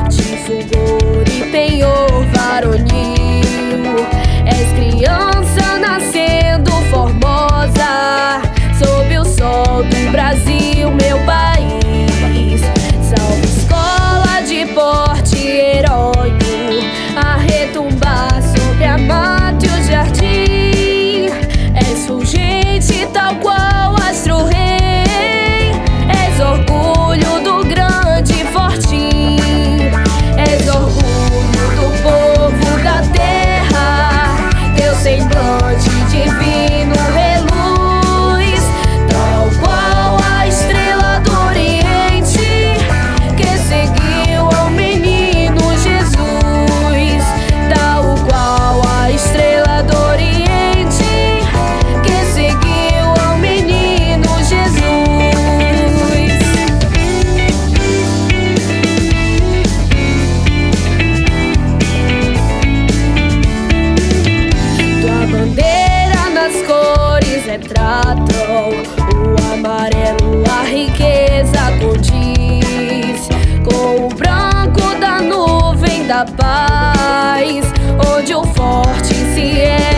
de fulgor e penhor varonil. És criança nascendo formosa, sob o sol do Brasil, meu país. Salve escola de porte heróico, a retumbar sobre a mata e o jardim. És fulgente tal qual astro-rei, és orgulho do grande fortim, és orgulho do povo da terra. Teu semblante divino reluz, tal qual a estrela do Oriente que seguiu ao menino Jesus. Tal qual a estrela do Oriente que seguiu ao menino Jesus. Tua bandeira nas cores retratam o amarelo, a riqueza condiz com o branco da nuvem da paz, onde o forte se ergue.